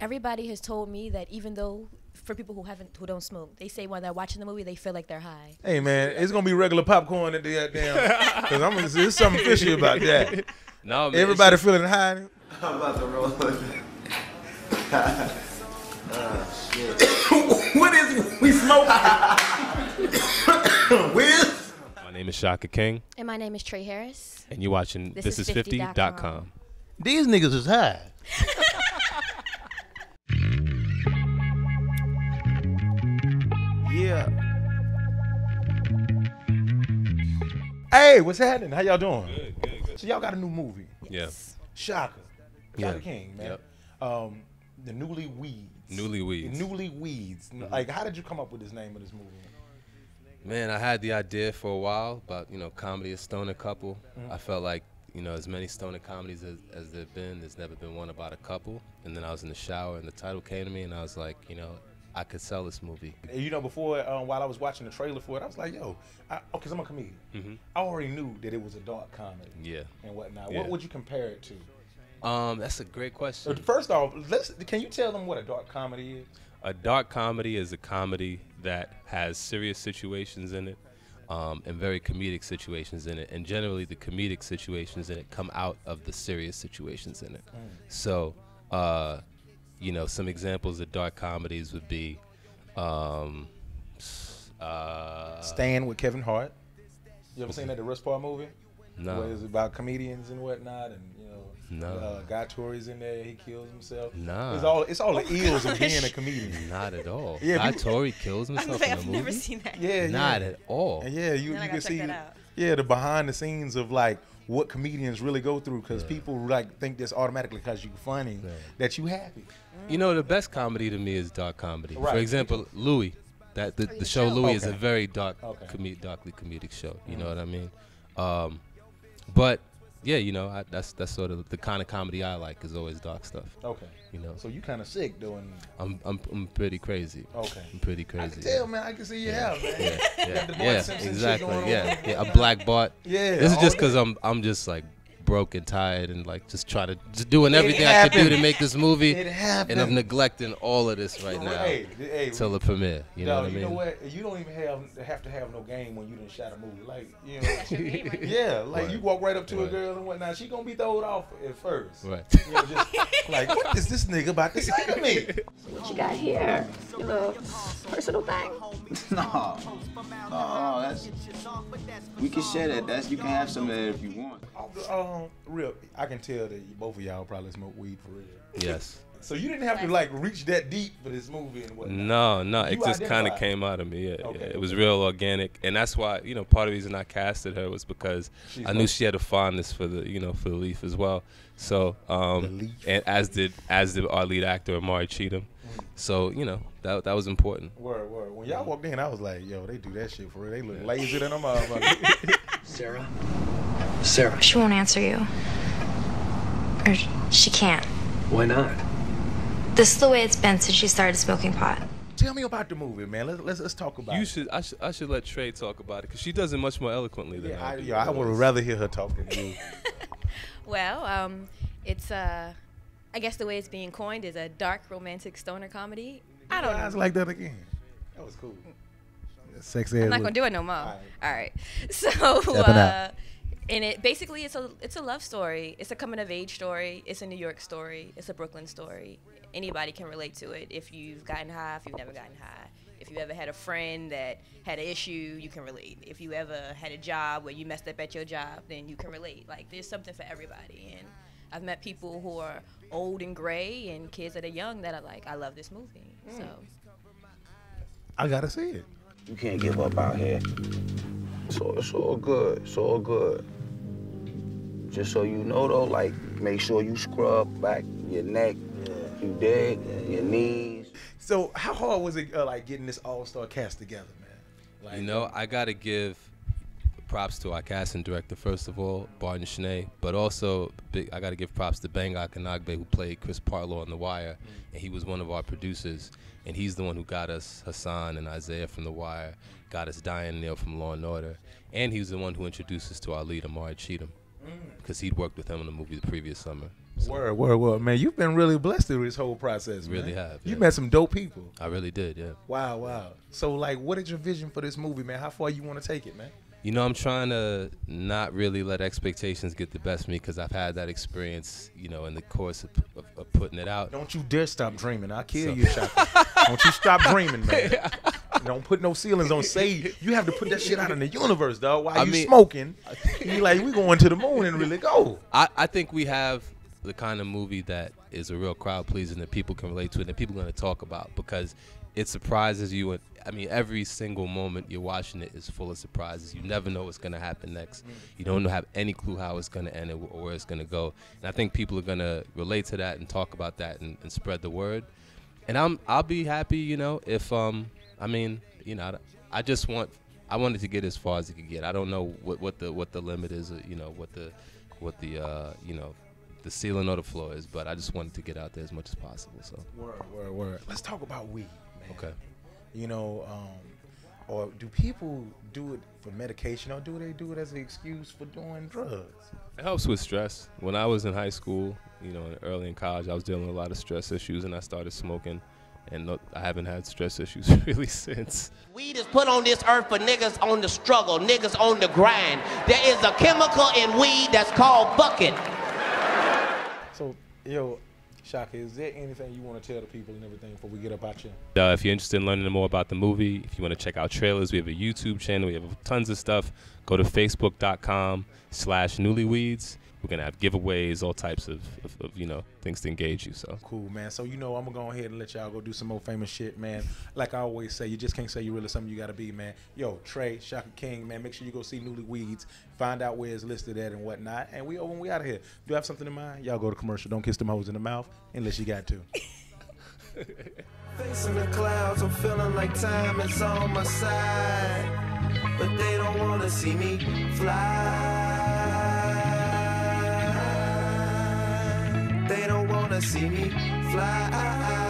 Everybody has told me that even though for people who don't smoke, they say when they're watching the movie they feel like they're high. Hey man, it's gonna be regular popcorn at the goddamn. Because there's something fishy about that. No, man, everybody feeling high. I'm about to roll. Shit. What is it? We smoking? Wiz? My name is Shaka King. And my name is Trae Harris. And you're watching Thisis50.com. These niggas is high. Yeah. Hey, what's happening? How y'all doing? Good. So y'all got a new movie. Yes. Shaka Yeah. King, man. Yep. The Newlyweeds. Newlyweeds. Newlyweeds. Like, how did you come up with this name of this movie? Man, I had the idea for a while about, comedy, a stoner couple. I felt like, as many stoner comedies as there have been, there's never been one about a couple. And then I was in the shower and the title came to me and I was like, I could sell this movie. Before, while I was watching the trailer for it, I was like, yo, because I'm a comedian. I already knew that it was a dark comedy. Yeah. And whatnot. Yeah. What would you compare it to? That's a great question. First off, can you tell them what a dark comedy is? A dark comedy is a comedy that has serious situations in it and very comedic situations in it. And generally the comedic situations in it come out of the serious situations in it. So, some examples of dark comedies would be Stand with Kevin Hart. You ever seen that, the Russ Parr movie? No. Where it's about comedians and whatnot, and No. Guy Tori's in there. He kills himself. Nah. It's all the ills of being a comedian. Not at all. Yeah, Guy Tori kills himself in the I've movie? never seen that. Yeah, Not at all. And yeah, you Then I can gotta check see that out. the behind the scenes of like what comedians really go through, because people like think this automatically because you're funny that you happy. The best comedy to me is dark comedy. Right. For example, Louis. The show show. Louis is a Okay. very darkly comedic show. You know what I mean? But yeah, that's sort of the kind of comedy I like is always dark stuff. Okay. So you kind of sick doing. I'm pretty crazy. Okay. I'm pretty I crazy. can tell, man. I can see you out, man. Got the Bart Yeah, Simpson shit exactly. going on. Yeah, a black Bart. Yeah. This is all just that. because I'm just like broke and tired and like just trying to doing It everything I could do happened. to make this movie, It happened. and I'm neglecting all of this right now Hey, till the premiere. You know what I mean? You know what? You don't even have to have no game when you done shot a movie. Like, Right. yeah, like Right. you walk right up to a Right. girl and whatnot. She gonna be throwed off at first. Right. Just like, what is this nigga about to say to me? What you got here? Your little personal thing? No, that's. We can share that. You can have some of that if you want. Real, I can tell that both of y'all probably smoke weed for real. Yes. So you didn't have to like reach that deep for this movie and whatnot. No, You it just kind of identified. came out of me. Yeah, Okay, yeah. It okay. was real organic, and that's why part of the reason I casted her was because She's I knew dope. she had a fondness for the for the Leaf as well. So Leaf. and as did our lead actor Amari Cheatham. So that was important. Word. When y'all walked in, I was like, yo, they do that shit for real. They look lazy than a motherfucker. Sarah? She won't answer you. Or she can't. Why not? This is the way it's been since she started smoking pot. Tell me about the movie, man. Let's talk about it. I should let Trae talk about it because she does it much more eloquently than I do. I would rather hear her talk than you. Well, it's I guess the way it's being coined is a dark romantic stoner comedy. I don't Eyes know. like that again. That was cool. Sexy. I'm not gonna do it no more. All All right. So, Stepping out. and it basically it's a love story. It's a coming of age story. It's a New York story. It's a Brooklyn story. Anybody can relate to it. If you've gotten high, if you've never gotten high, if you ever had a friend that had an issue, you can relate. If you ever had a job where you messed up at your job, then you can relate. Like there's something for everybody. And I've met people who are old and gray and kids that are young that are like, I love this movie. So. I gotta see it. You can't give up out here. So it's all good. It's all good. Just so you know though, like make sure you scrub back your neck, you dig, your knees. So how hard was it like getting this all-star cast together, man? Like, I gotta give props to our casting director first of all, Barton Schnee, but also I gotta give props to Bangak Anagbe who played Chris Partlaw on The Wire, and he was one of our producers, and he's the one who got us Hassan and Isaiah from The Wire, got us Diane Neal from Law and Order, and he was the one who introduced us to our lead Amari Cheatham. because he'd worked with him on the movie the previous summer. So Word, man. You've been really blessed through this whole process, man. Really have. You Yeah. met some dope people. I really did, yeah. Wow. So, like, what is your vision for this movie, man? How far you want to take it, man? You know, I'm trying to not really let expectations get the best of me because I've had that experience, you know, in the course of putting it out. Don't you dare stop dreaming. I'll kill you, Shaka. Don't you stop dreaming, man. Don't put no ceilings on. Say you have to put that shit out in the universe, dog. While you smoking, you like, we going to the moon and really go. I think we have the kind of movie that is a real crowd pleasing that people can relate to and that people are going to talk about because it surprises you. And I mean, every single moment you're watching it is full of surprises. You never know what's going to happen next. You don't have any clue how it's going to end or where it's going to go. And I think people are going to relate to that and talk about that and spread the word. And I'll be happy, you know, if I mean, you know, I wanted to get as far as it could get. I don't know what the limit is, you know, what the you know, the ceiling or the floor is, but I just wanted to get out there as much as possible. So Word. Let's talk about weed, man. Okay. You know, or do people do it for medication, or do they do it as an excuse for doing drugs? It helps with stress. When I was in high school, you know, early in college, I was dealing with a lot of stress issues, and I started smoking. And I haven't had stress issues really since. Weed is put on this earth for niggas on the struggle, niggas on the grind. There is a chemical in weed that's called bucket. So, yo, Shaka, is there anything you want to tell the people and everything before we get up out here? If you're interested in learning more about the movie, if you want to check out trailers, we have a YouTube channel. We have tons of stuff. Go to facebook.com/Newlyweeds. We're going to have giveaways, all types of, you know, things to engage you. So cool, man. So, you know, I'm going to go ahead and let y'all go do some more famous shit, man. Like I always say, you just can't say you're really something you got to be, man. Yo, Trae, Shaka King, man, make sure you go see Newlyweeds, find out where it's listed at and whatnot. And we out of here. Do you have something in mind? Y'all go to commercial. Don't kiss them hoes in the mouth unless you got to. Facing the clouds, I'm feeling like time is on my side, but they don't want to see me fly. They don't want to see me fly.